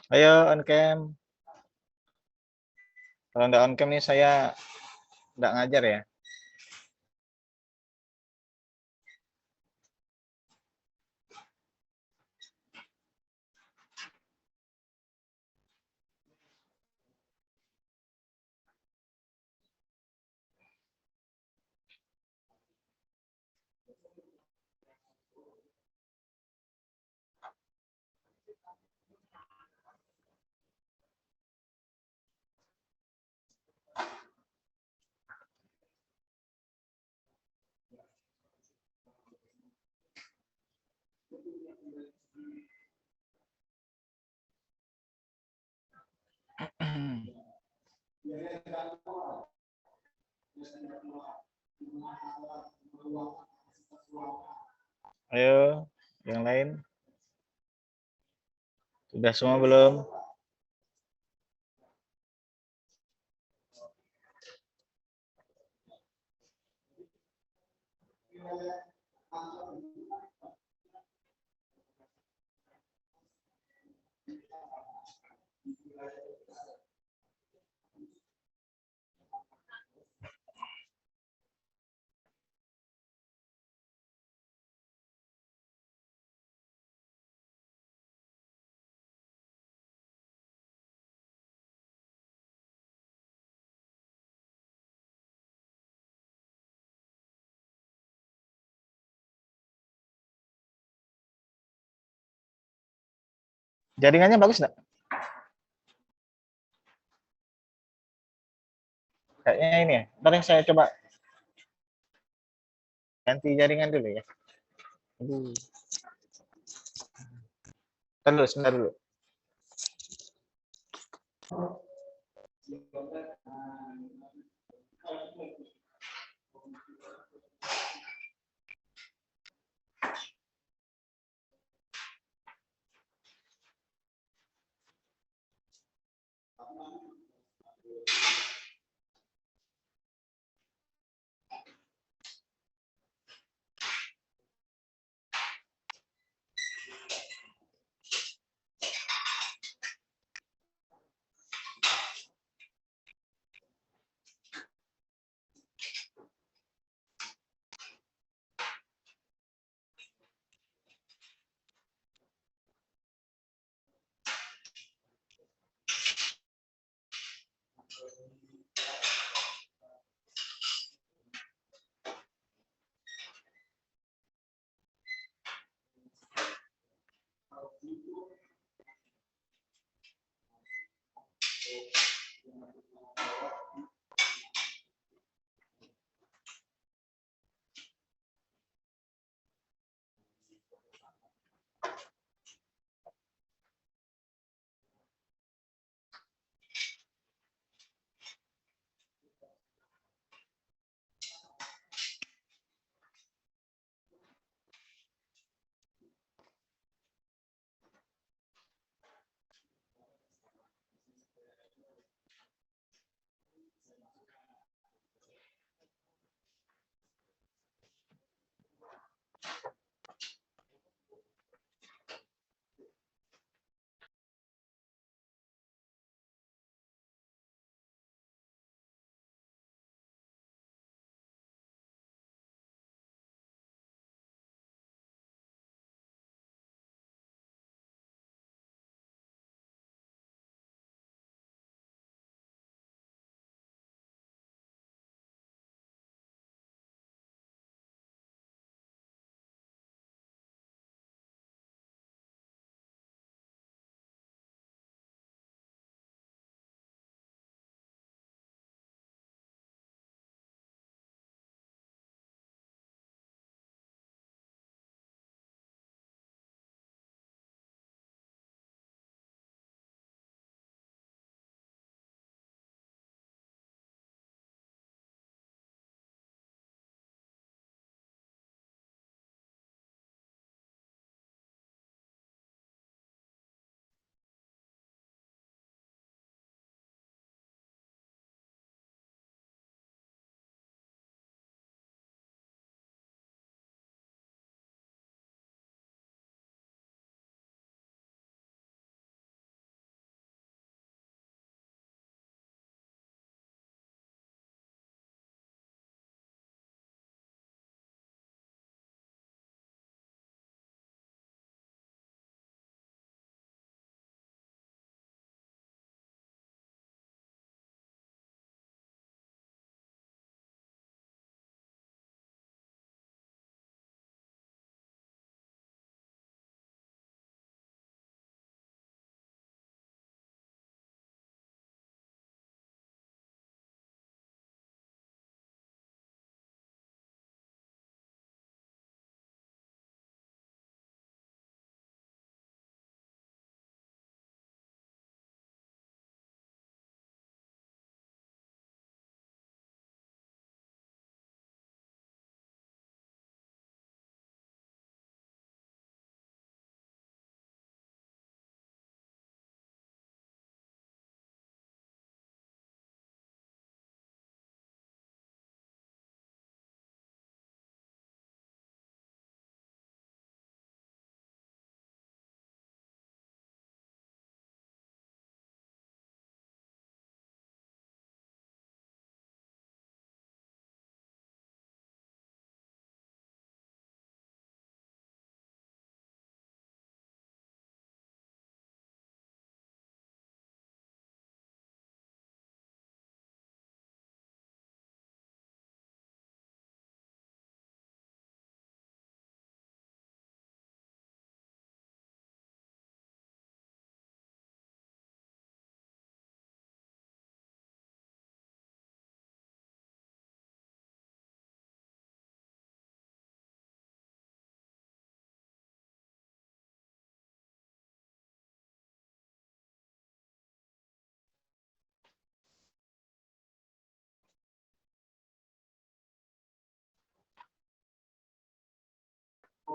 Ayo on cam. Kalau nggak on cam nih saya nggak ngajar ya. Ayo, yang lain. Sudah semua belum? Jaringannya bagus nggak? Kayaknya ini ya. Ntar yang saya coba ganti jaringan dulu ya. Aduh. Sebentar dulu.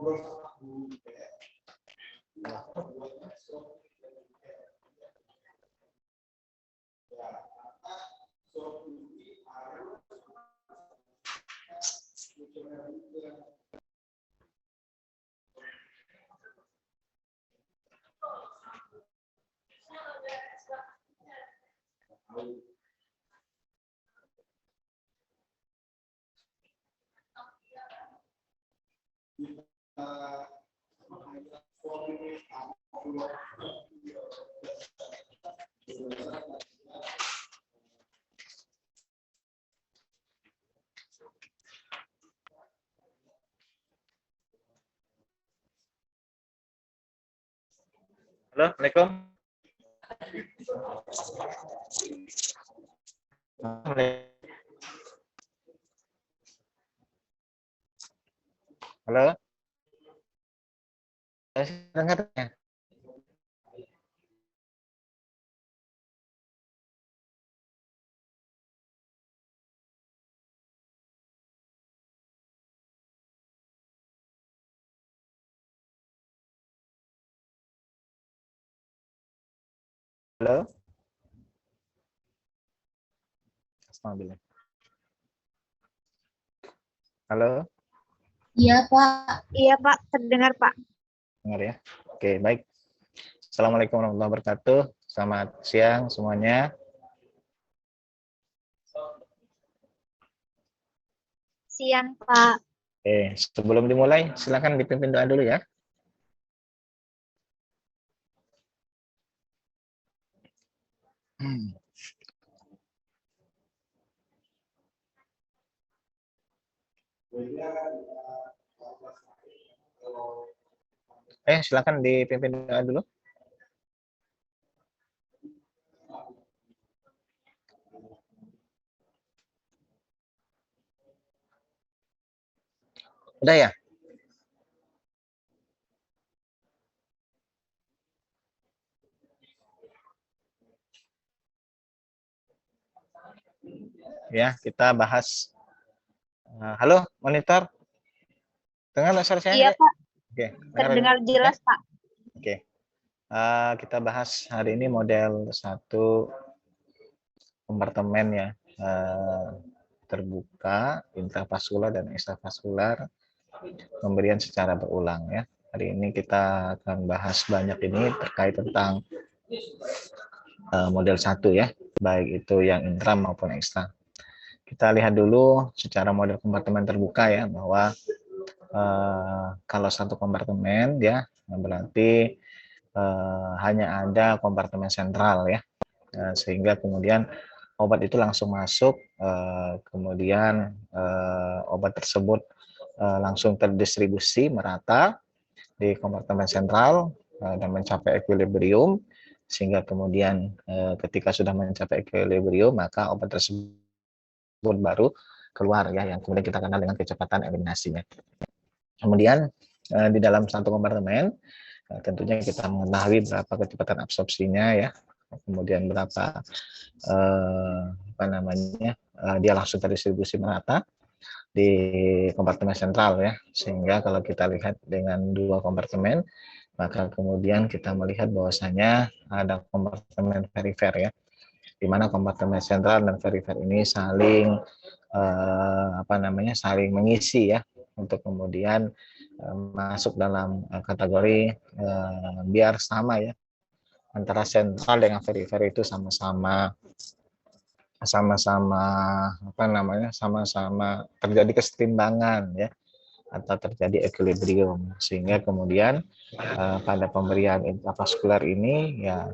Halo, Assalamualaikum. Halo, dengar ya? Halo, Astagfirullah. Halo, Iya, Pak. Iya, Pak. Terdengar, Pak. dengar ya? Oke, baik. Assalamualaikum warahmatullahi wabarakatuh. Selamat siang semuanya. Siang, Pak. Sebelum dimulai, silakan dipimpin doa dulu ya. Silakan dipimpin doa dulu. Udah ya? Ya, kita bahas. Halo, monitor. Dengar nggak suara saya? Iya, Pak. Oke, Terdengar jelas, Pak. Oke. Kita bahas hari ini model 1 kompartemen ya. Terbuka, intravaskular dan ekstravaskular, pemberian secara berulang ya. Hari ini kita akan bahas banyak ini terkait tentang model 1 ya, baik itu yang intra maupun ekstra. Kita lihat dulu secara model kompartemen terbuka ya, bahwa kalau satu kompartemen ya berarti hanya ada kompartemen sentral ya, sehingga kemudian obat itu langsung masuk, kemudian obat tersebut langsung terdistribusi merata di kompartemen sentral dan mencapai equilibrium, sehingga kemudian ketika sudah mencapai equilibrium maka obat tersebut baru keluar ya, yang kemudian kita kenal dengan kecepatan eliminasinya. Kemudian di dalam satu kompartemen tentunya kita mengetahui berapa kecepatan absorpsinya ya, kemudian berapa dia langsung terdistribusi merata di kompartemen sentral ya, sehingga kalau kita lihat dengan dua kompartemen maka kemudian kita melihat bahwasanya ada kompartemen perifer ya, di mana kompartemen sentral dan perifer ini saling saling mengisi ya, untuk kemudian masuk dalam kategori biar sama ya, antara sentral dengan perifer itu sama-sama terjadi kesetimbangan ya, atau terjadi equilibrium, sehingga kemudian pada pemberian intravaskular ini ya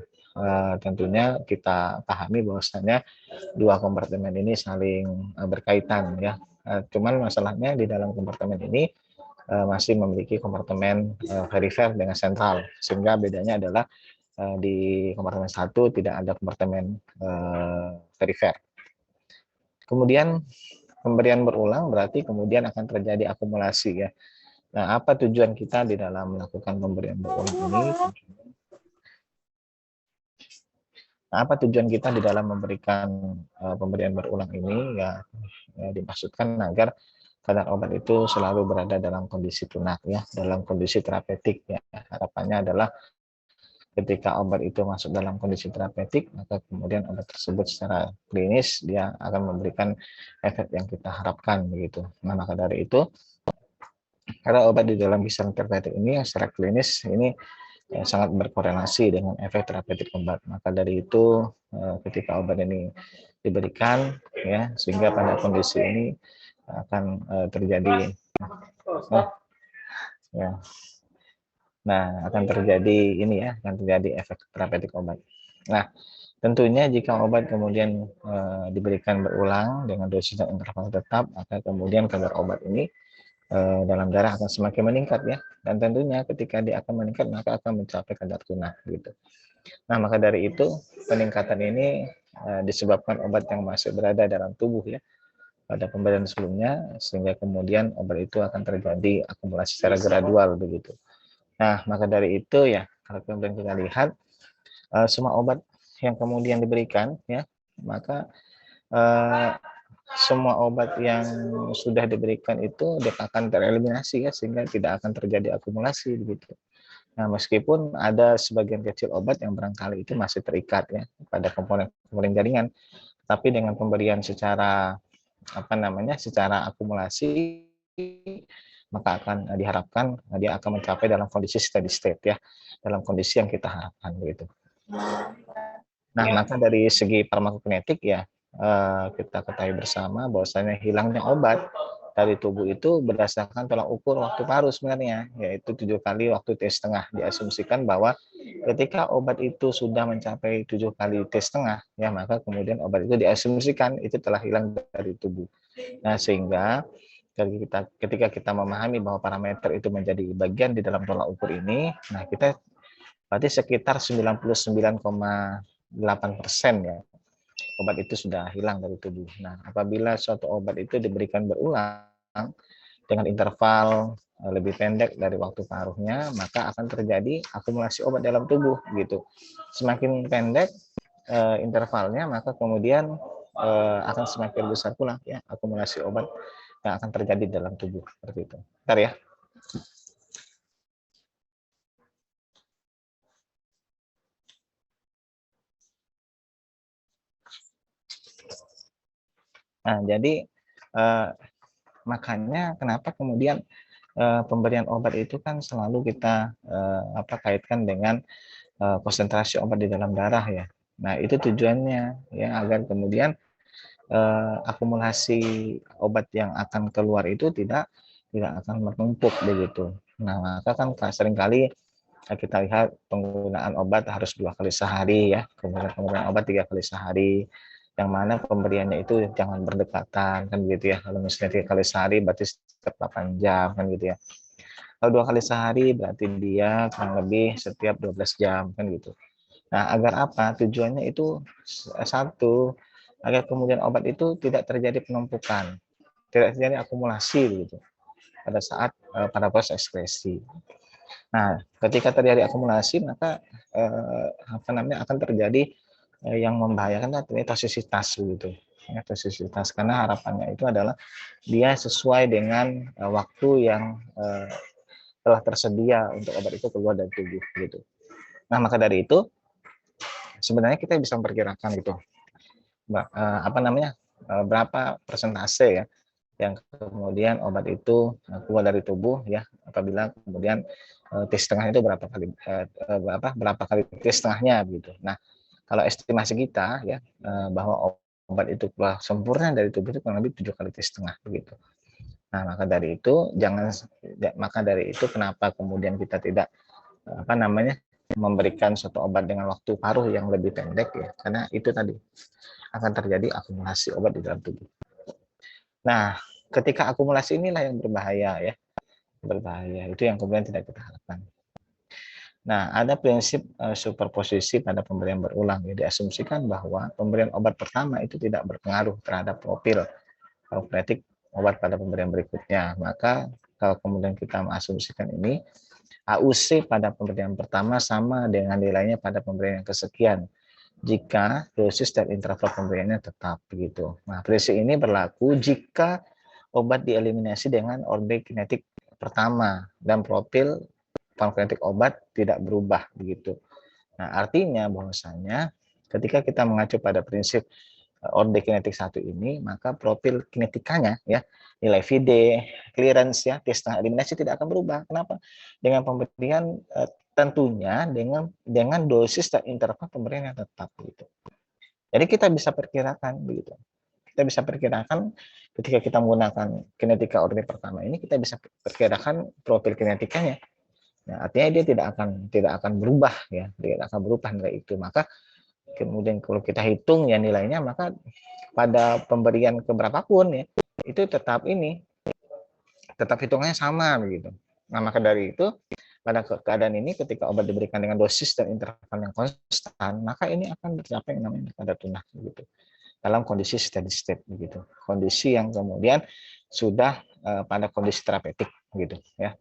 tentunya kita pahami bahwasanya dua kompartemen ini saling berkaitan ya. Cuman masalahnya di dalam kompartemen ini masih memiliki kompartemen perifer dengan sentral, sehingga bedanya adalah di kompartemen 1 tidak ada kompartemen perifer. Kemudian pemberian berulang berarti kemudian akan terjadi akumulasi ya. Nah, apa tujuan kita di dalam melakukan pemberian berulang ini? Nah, apa tujuan kita di dalam memberikan pemberian berulang ini ya, dimaksudkan agar kadar obat itu selalu berada dalam kondisi tunak ya, dalam kondisi terapeutik ya. Harapannya adalah ketika obat itu masuk dalam kondisi terapeutik, maka kemudian obat tersebut secara klinis dia akan memberikan efek yang kita harapkan begitu. Nah, maka dari itu karena obat di dalam kisaran terapeutik ini secara klinis ini sangat berkorelasi dengan efek terapeutik obat. Maka dari itu ketika obat ini diberikan ya, sehingga pada kondisi ini akan terjadi ya. Nah, akan terjadi ini ya, akan terjadi efek terapeutik obat. Nah, tentunya jika obat kemudian diberikan berulang dengan dosis dan interval tetap, maka kemudian kadar obat ini dalam darah akan semakin meningkat ya. Dan tentunya ketika dia akan meningkat, maka akan mencapai kadar tunak gitu. Nah, maka dari itu peningkatan ini disebabkan obat yang masih berada dalam tubuh ya pada pemberian sebelumnya, sehingga kemudian obat itu akan terjadi akumulasi secara gradual begitu. Nah, maka dari itu ya, kalau kemudian kita lihat semua obat yang kemudian diberikan ya, maka semua obat yang sudah diberikan itu akan tereliminasi ya, sehingga tidak akan terjadi akumulasi begitu. Nah, meskipun ada sebagian kecil obat yang barangkali itu masih terikat ya pada komponen-komponen jaringan, tapi dengan pemberian secara secara akumulasi, maka akan diharapkan dia akan mencapai dalam kondisi steady state ya, dalam kondisi yang kita harapkan begitu. Nah, maka dari segi farmakokinetik ya kita ketahui bersama bahwasanya hilangnya obat dari tubuh itu berdasarkan tolak ukur waktu paruh sebenarnya, yaitu 7 kali waktu T,5. Diasumsikan bahwa ketika obat itu sudah mencapai 7 kali T,5 ya, maka kemudian obat itu diasumsikan itu telah hilang dari tubuh. Nah, sehingga ketika kita memahami bahwa parameter itu menjadi bagian di dalam tolak ukur ini, nah kita berarti sekitar 99,8% ya obat itu sudah hilang dari tubuh. Nah, apabila suatu obat itu diberikan berulang dengan interval lebih pendek dari waktu paruhnya, maka akan terjadi akumulasi obat dalam tubuh gitu. Semakin pendek intervalnya, maka kemudian akan semakin besar pula ya akumulasi obat yang akan terjadi dalam tubuh seperti itu. Bentar ya. Nah, jadi makanya kenapa kemudian pemberian obat itu kan selalu kita kaitkan dengan konsentrasi obat di dalam darah ya. Nah, itu tujuannya ya agar kemudian akumulasi obat yang akan keluar itu tidak akan menumpuk begitu. Nah, maka kan seringkali kita lihat penggunaan obat harus 2 kali sehari ya, kemudian penggunaan obat 3 kali sehari, yang mana pemberiannya itu jangan berdekatan kan gitu ya. Kalau misalnya 3 kali sehari berarti setiap 8 jam kan gitu ya. Kalau 2 kali sehari berarti dia kurang lebih setiap 12 jam kan gitu. Nah, agar apa? Tujuannya itu satu, agar kemudian obat itu tidak terjadi penumpukan, tidak terjadi akumulasi gitu pada saat pada proses ekskresi. Nah, ketika terjadi akumulasi maka akan terjadi yang membahayakan adalah tosisitas begitu. Ya, tosisitas karena harapannya itu adalah dia sesuai dengan waktu yang telah tersedia untuk obat itu keluar dari tubuh gitu. Nah, maka dari itu sebenarnya kita bisa memperkirakan gitu berapa persentase ya yang kemudian obat itu keluar dari tubuh ya apabila kemudian T,5 itu berapa kali T,5-nya gitu. Nah, kalau estimasi kita ya bahwa obat itu keluar sempurna dari tubuh itu kurang lebih 7 kali T,5 begitu. Nah, maka dari itu kenapa kemudian kita tidak memberikan suatu obat dengan waktu paruh yang lebih pendek ya, karena itu tadi akan terjadi akumulasi obat di dalam tubuh. Nah, ketika akumulasi inilah yang berbahaya ya, itu yang kemudian tidak kita harapkan. Nah, ada prinsip superposisi pada pemberian berulang. Ya, diasumsikan bahwa pemberian obat pertama itu tidak berpengaruh terhadap profil farmakokinetik obat pada pemberian berikutnya. Maka kalau kemudian kita mengasumsikan ini, AUC pada pemberian pertama sama dengan nilainya pada pemberian yang kesekian jika dosis dan interval pemberiannya tetap begitu. Nah, prinsip ini berlaku jika obat dieliminasi dengan orde kinetik pertama dan profil farmakokinetik obat tidak berubah begitu. Nah, artinya bahwasanya ketika kita mengacu pada prinsip orde kinetik satu ini, maka profil kinetikanya ya, nilai VD, clearance ya, T setengah eliminasi tidak akan berubah. Kenapa? Dengan pemberian tentunya dengan dosis dan interval pemberian yang tetap gitu. Jadi kita bisa perkirakan begitu. Kita bisa perkirakan ketika kita menggunakan kinetika orde pertama ini, kita bisa perkirakan profil kinetikanya. Nah, artinya dia tidak akan berubah ya, tidak akan berubah nilai itu. Maka kemudian kalau kita hitung ya nilainya, maka pada pemberian keberapapun ya itu tetap hitungannya sama begitu. Nah, maka dari itu pada keadaan ini ketika obat diberikan dengan dosis dan interval yang konstan, maka ini akan tercapai yang namanya kadar tunak begitu. Dalam kondisi steady state begitu. Kondisi yang kemudian sudah pada kondisi terapeutik gitu ya.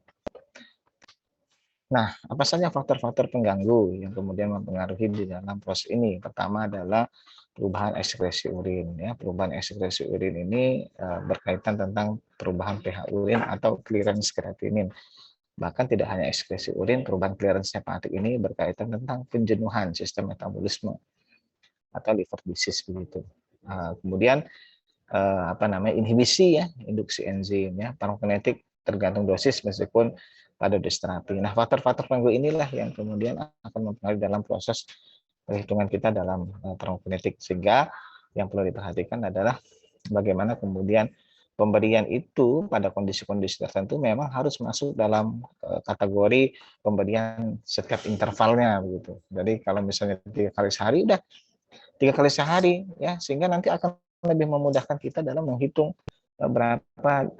Nah, apa saja faktor-faktor pengganggu yang kemudian mempengaruhi di dalam proses ini? Pertama adalah perubahan ekskresi urin. Ya, perubahan ekskresi urin ini berkaitan tentang perubahan pH urin atau clearance kreatinin. Bahkan tidak hanya ekskresi urin, perubahan clearance hepatik ini berkaitan tentang penjenuhan sistem metabolisme atau liver disease begitu. Kemudian inhibisi ya, induksi enzim ya, farmakokinetik tergantung dosis meskipun pada dosis terapi. Nah, faktor-faktor pengganggu inilah yang kemudian akan mempengaruhi dalam proses perhitungan kita dalam farmakokinetik, sehingga yang perlu diperhatikan adalah bagaimana kemudian pemberian itu pada kondisi-kondisi tertentu memang harus masuk dalam kategori pemberian setiap intervalnya begitu. Jadi kalau misalnya 3 kali sehari, udah 3 kali sehari ya, sehingga nanti akan lebih memudahkan kita dalam menghitung berapa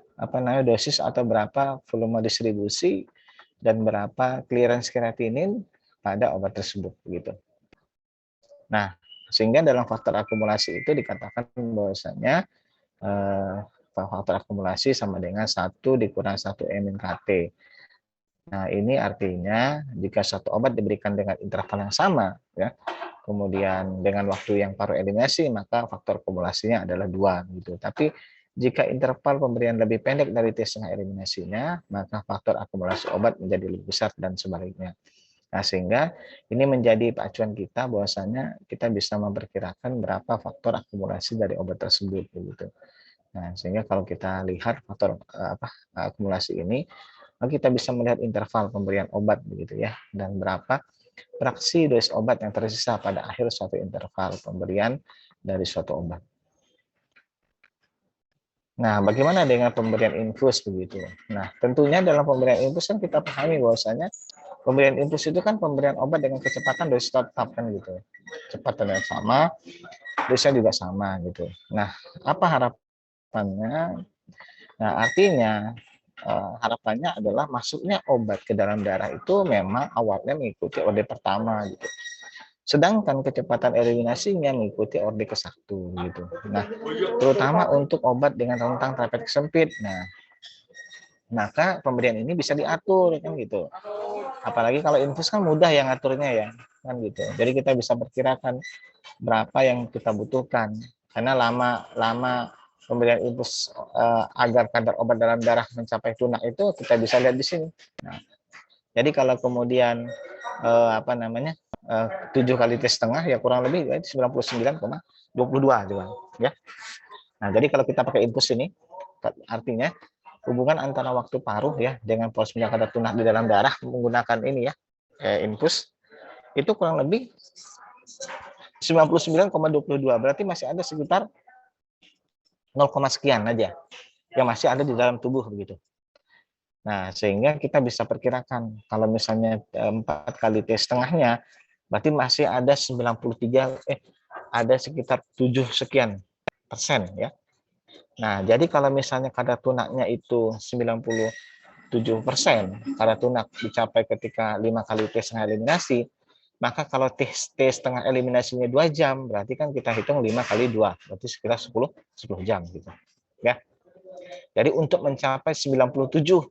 dosis atau berapa volume distribusi dan berapa clearance kreatinin pada obat tersebut gitu. Nah, sehingga dalam faktor akumulasi itu dikatakan bahwasanya faktor akumulasi sama dengan 1 dikurang 1 MNKT. Nah, ini artinya jika satu obat diberikan dengan interval yang sama ya, kemudian dengan waktu yang paruh eliminasi, maka faktor akumulasinya adalah 2 gitu. Tapi jika interval pemberian lebih pendek dari T setengah eliminasinya, maka faktor akumulasi obat menjadi lebih besar dan sebaliknya. Nah, sehingga ini menjadi acuan kita bahwasanya kita bisa memperkirakan berapa faktor akumulasi dari obat tersebut begitu. Nah, sehingga kalau kita lihat faktor akumulasi ini, maka kita bisa melihat interval pemberian obat begitu ya, dan berapa fraksi dosis obat yang tersisa pada akhir suatu interval pemberian dari suatu obat. Nah, bagaimana dengan pemberian infus begitu? Nah, tentunya dalam pemberian infus kan kita pahami bahwasanya pemberian infus itu kan pemberian obat dengan kecepatan dosis tetap kan gitu. Kecepatan yang sama, dosisnya juga sama gitu. Nah, apa harapannya? Nah, artinya harapannya adalah masuknya obat ke dalam darah itu memang awalnya mengikuti orde pertama gitu. Sedangkan kecepatan eliminasinya mengikuti orde ke-1 gitu. Nah, terutama untuk obat dengan rentang terapeutik sempit. Nah, maka pemberian ini bisa diatur kan gitu. Apalagi kalau infus kan mudah yang ngaturnya ya, kan gitu. Jadi kita bisa perkirakan berapa yang kita butuhkan. Karena lama pemberian infus agar kadar obat dalam darah mencapai tunak itu kita bisa lihat di sini. Nah, jadi kalau kemudian 7 kali T setengah ya kurang lebih 99,22 juga ya. Nah, jadi kalau kita pakai infus ini artinya hubungan antara waktu paruh ya dengan porosnya kadar tunak di dalam darah menggunakan ini ya infus itu kurang lebih 99,22, berarti masih ada sekitar 0, sekian aja yang masih ada di dalam tubuh begitu. Nah, sehingga kita bisa perkirakan kalau misalnya 4 kali T setengahnya berarti masih ada ada sekitar 7 sekian persen ya. Nah, jadi kalau misalnya kadar tunaknya itu 97%, kadar tunak dicapai ketika 5 kali T setengah eliminasi, maka kalau T setengah eliminasinya 2 jam, berarti kan kita hitung 5 kali 2, berarti sekitar 10 jam gitu. Ya. Jadi untuk mencapai 97%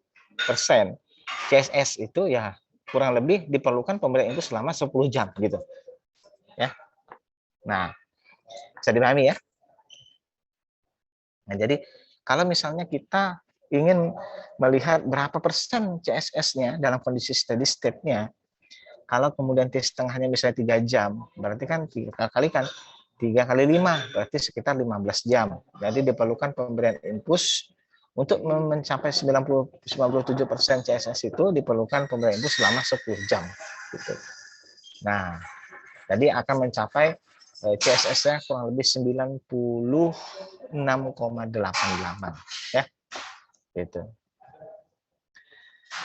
CSS itu ya kurang lebih diperlukan pemberian itu selama 10 jam gitu. Ya. Nah, bisa dipahami ya? Nah, jadi Kalau misalnya kita ingin melihat berapa persen CSS-nya dalam kondisi steady state-nya, kalau kemudian T setengahnya misalnya 3 jam, berarti kan kita kalikan 3 kali 5, berarti sekitar 15 jam. Jadi diperlukan pemberian impuls untuk mencapai 97% CSS itu diperlukan pemberian impuls selama 10 jam. Gitu. Nah, jadi akan mencapai CSS-nya kurang lebih 96,88 ya. Gitu.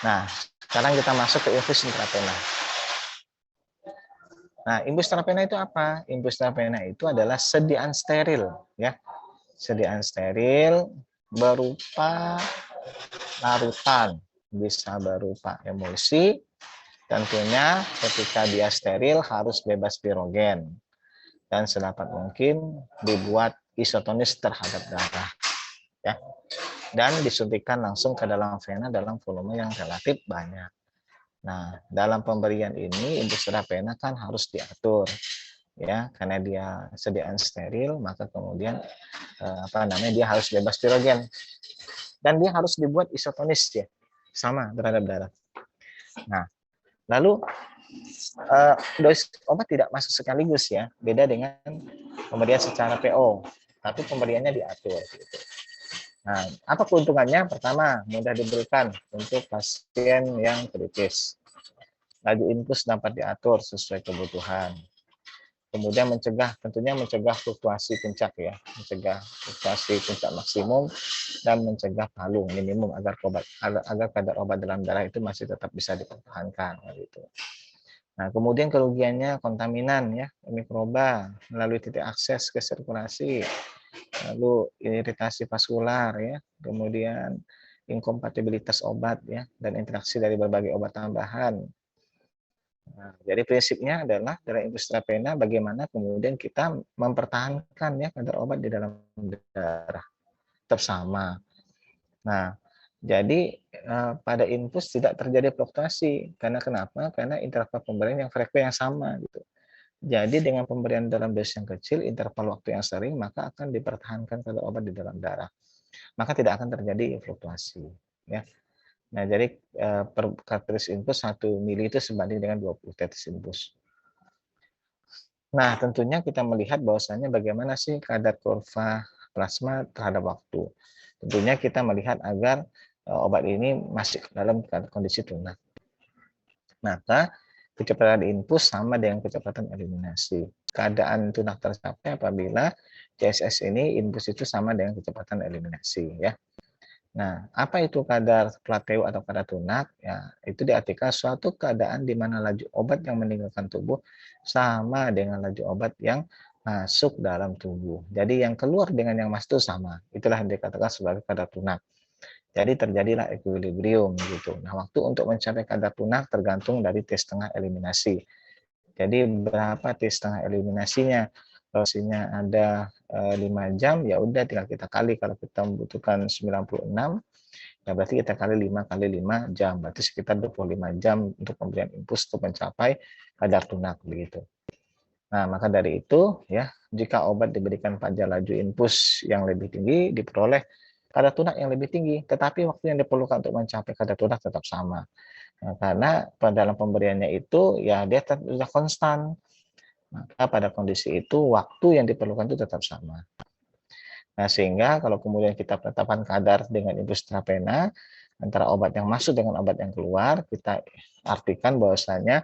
Nah, sekarang kita masuk ke infus intrapena. Nah, infus intrapena itu apa? Infus intrapena itu adalah sediaan steril ya. Sediaan steril berupa larutan, bisa berupa emulsi. Tentunya ketika dia steril harus bebas pirogen dan sedapat mungkin dibuat isotonis terhadap darah ya. Dan disuntikan langsung ke dalam vena dalam volume yang relatif banyak. Nah, dalam pemberian ini infus intrapena kan harus diatur ya, karena dia sediaan steril, maka kemudian dia harus bebas pirogen dan dia harus dibuat isotonis ya, sama terhadap darah. Nah, lalu dosis obat tidak masuk sekaligus ya, beda dengan pemberian secara PO, tapi pemberiannya diatur. Gitu. Nah, apa keuntungannya? Pertama, mudah diberikan untuk pasien yang kritis. Laju infus dapat diatur sesuai kebutuhan. Kemudian tentunya mencegah fluktuasi puncak ya, mencegah fluktuasi puncak maksimum dan mencegah palu minimum agar kadar obat dalam darah itu masih tetap bisa dipertahankan gitu. Nah, kemudian kerugiannya kontaminan ya, mikroba melalui titik akses ke sirkulasi, lalu iritasi vaskular ya, kemudian inkompatibilitas obat ya, dan interaksi dari berbagai obat tambahan. Nah, jadi prinsipnya adalah dalam infus intrapena bagaimana kemudian kita mempertahankan ya kadar obat di dalam darah tetap sama. Nah, jadi pada infus tidak terjadi fluktuasi karena kenapa? Karena interval pemberian yang frekuensi yang sama gitu. Jadi dengan pemberian dalam dosis yang kecil, interval waktu yang sering, maka akan dipertahankan kadar obat di dalam darah. Maka tidak akan terjadi fluktuasi. Ya. Nah, jadi per tetes infus 1 mili itu sebanding dengan 20 tetes infus. Nah, tentunya kita melihat bahwasannya bagaimana sih kadar kurva plasma terhadap waktu. Tentunya kita melihat agar obat ini masih dalam kondisi tunak. Maka kecepatan infus sama dengan kecepatan eliminasi. Keadaan tunak tercapai apabila CSS ini infus itu sama dengan kecepatan eliminasi ya. Nah, apa itu kadar plateu atau kadar tunak? Ya, itu diartikan suatu keadaan di mana laju obat yang meninggalkan tubuh sama dengan laju obat yang masuk dalam tubuh. Jadi yang keluar dengan yang masuk itu sama. Itulah yang dikatakan sebagai kadar tunak. Jadi terjadilah equilibrium gitu. Nah, waktu untuk mencapai kadar tunak tergantung dari T setengah eliminasi. Jadi berapa T setengah eliminasinya? Kalau ada 5 jam, ya udah tinggal kita kali. Kalau kita membutuhkan 96, ya berarti kita kali 5 kali 5 jam. Berarti sekitar 25 jam untuk pemberian impuls untuk mencapai kadar tunak begitu. Nah, maka dari itu ya, jika obat diberikan pada laju impuls yang lebih tinggi, diperoleh kadar tunak yang lebih tinggi, tetapi waktu yang diperlukan untuk mencapai kadar tunak tetap sama. Nah, karena dalam pemberiannya itu ya dia sudah konstan. Maka pada kondisi itu waktu yang diperlukan itu tetap sama. Nah, sehingga kalau kemudian kita penetapan kadar dengan infus intrapena antara obat yang masuk dengan obat yang keluar, kita artikan bahwasanya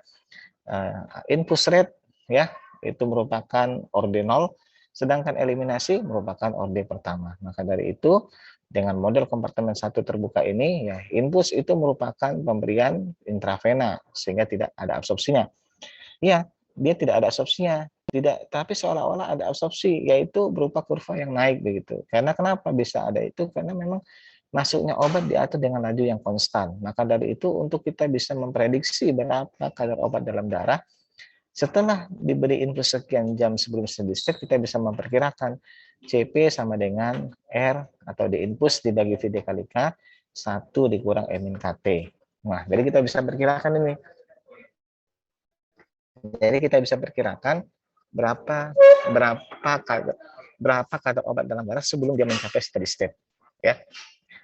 infus rate ya itu merupakan orde 0, sedangkan eliminasi merupakan orde pertama. Maka dari itu dengan model kompartemen 1 terbuka ini ya infus itu merupakan pemberian intravena sehingga tidak ada absorpsinya. Iya, dia tidak ada absorpsinya, tidak, tapi seolah-olah ada absorpsi, yaitu berupa kurva yang naik begitu. Karena kenapa bisa ada itu? Karena memang masuknya obat diatur dengan laju yang konstan. Maka dari itu untuk kita bisa memprediksi berapa kadar obat dalam darah, setelah diberi infus sekian jam sebelum steady state, kita bisa memperkirakan CP sama dengan R atau di infus dibagi V kali K, 1 dikurang min KT. Nah, jadi kita bisa perkirakan ini. Jadi kita bisa perkirakan berapa kadar obat dalam darah sebelum dia mencapai steady state. ya.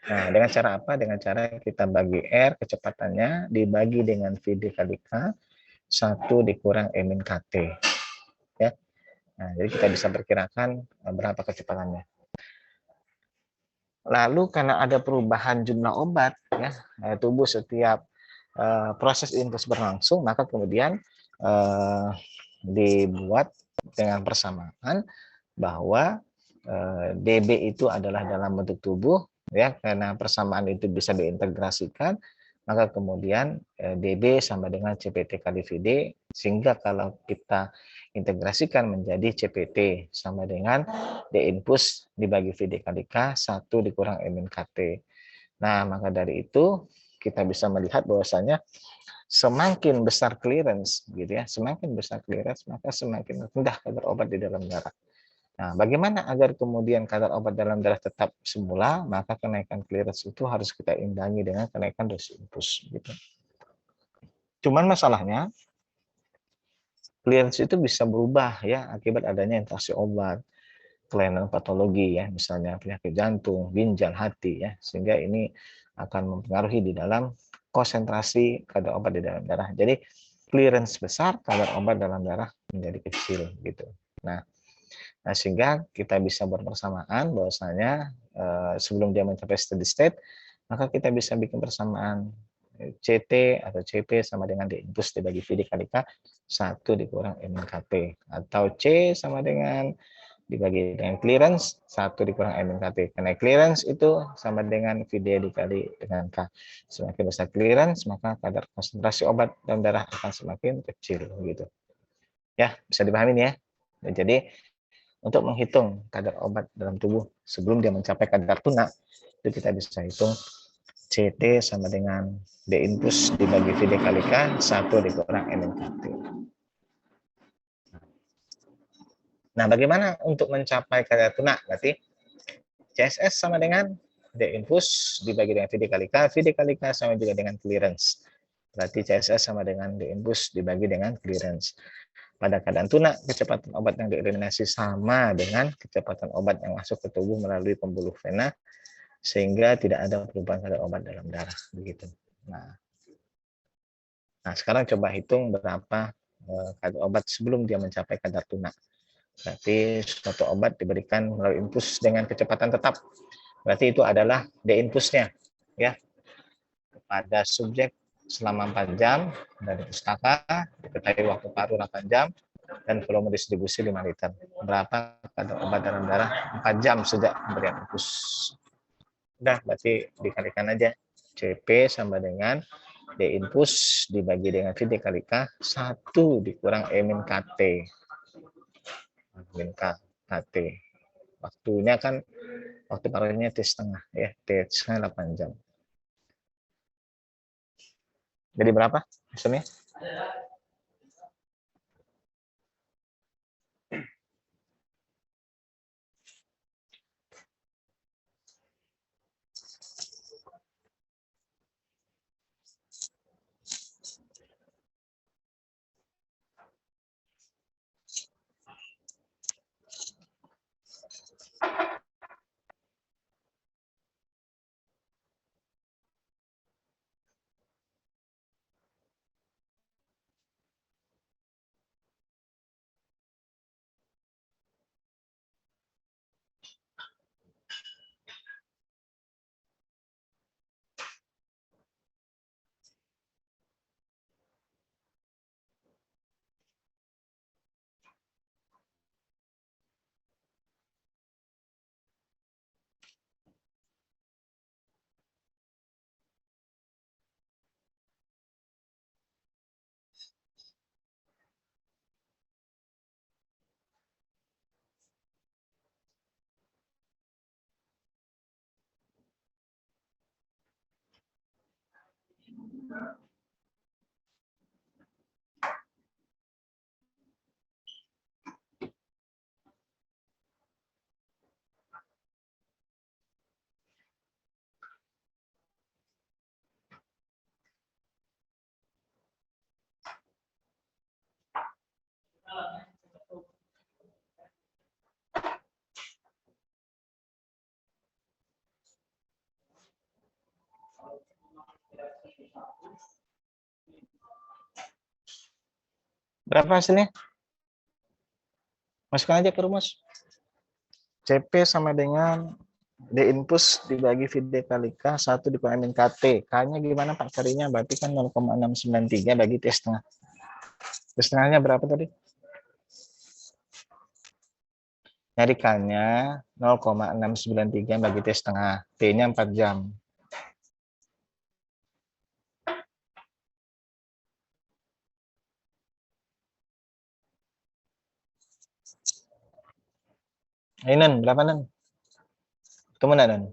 Nah, dengan cara apa? Dengan cara kita bagi R kecepatannya dibagi dengan V dikali K 1 dikurang M min KT. Ya. Nah, jadi kita bisa perkirakan berapa kecepatannya. Lalu karena ada perubahan jumlah obat, ya, tubuh setiap proses infus berlangsung, maka kemudian dibuat dengan persamaan bahwa DB itu adalah dalam bentuk tubuh, ya, karena persamaan itu bisa diintegrasikan, maka kemudian DB sama dengan CPT kali VD, sehingga kalau kita integrasikan menjadi CPT sama dengan D infus dibagi VD kali K 1 dikurang M min KT. Nah, maka dari itu kita bisa melihat bahwasanya semakin besar clearance, gitu ya, semakin besar clearance maka semakin rendah kadar obat di dalam darah. Nah, bagaimana agar kemudian kadar obat dalam darah tetap semula? Maka kenaikan clearance itu harus kita imbangi dengan kenaikan dosis infus. Gitu. Cuman masalahnya, clearance itu bisa berubah ya akibat adanya interaksi obat, kelainan patologi ya, misalnya penyakit jantung, ginjal, hati ya, sehingga ini akan mempengaruhi di dalam konsentrasi kadar obat di dalam darah. Jadi clearance besar, kadar obat dalam darah menjadi kecil gitu. Nah, sehingga kita bisa berpersamaan bahwasanya sebelum dia mencapai steady state, maka kita bisa bikin persamaan CT atau CP sama dengan D infus dibagi V dikali K 1 dikurang M min KT, atau C sama dengan dibagi dengan clearance 1 dikurang M min KT. Karena clearance itu sama dengan VD dikali dengan K. Semakin besar clearance, maka kadar konsentrasi obat dalam darah akan semakin kecil gitu. Ya, bisa dipahami ya. Jadi untuk menghitung kadar obat dalam tubuh sebelum dia mencapai kadar tunak, itu kita bisa hitung CT sama dengan D infus dibagi V dikali K 1 dikurang M min KT. Nah, bagaimana untuk mencapai kadar tunak? Berarti CSS sama dengan D infus dibagi dengan V dikali K, V dikali K sama juga dengan clearance. Berarti CSS sama dengan D infus dibagi dengan clearance. Pada keadaan tunak, kecepatan obat yang dieliminasi sama dengan kecepatan obat yang masuk ke tubuh melalui pembuluh vena, sehingga tidak ada perubahan kadar obat dalam darah. Begitu. Nah, sekarang coba hitung berapa kadar obat sebelum dia mencapai kadar tunak. Berarti suatu obat diberikan melalui infus dengan kecepatan tetap. Berarti itu adalah D infusnya, ya, kepada subjek selama 4 jam dari pustaka, diketahui waktu paru 8 jam, dan volume distribusi 5 liter. Berapa kadar obat dalam darah 4 jam sejak pemberian infus. Udah, berarti dikalikan aja. CP sama dengan D infus dibagi dengan V dikali K 1 dikurang E min KT. Min KT. Waktunya kan, waktu parunya T setengah ya, T setengah 8 jam. Jadi berapa hasilnya? Berapa hasilnya? Masukkan aja ke rumus. CP sama dengan D infus dibagi VD kali K, 1 dikurangi min KT. K-nya gimana Pak carinya? Berarti kan 0,693 bagi T setengah. T setengahnya berapa tadi? Nyari K-nya 0,693 bagi T setengah. T-nya 4 jam. Ini berapa Nen? Ketemu nggak Nen?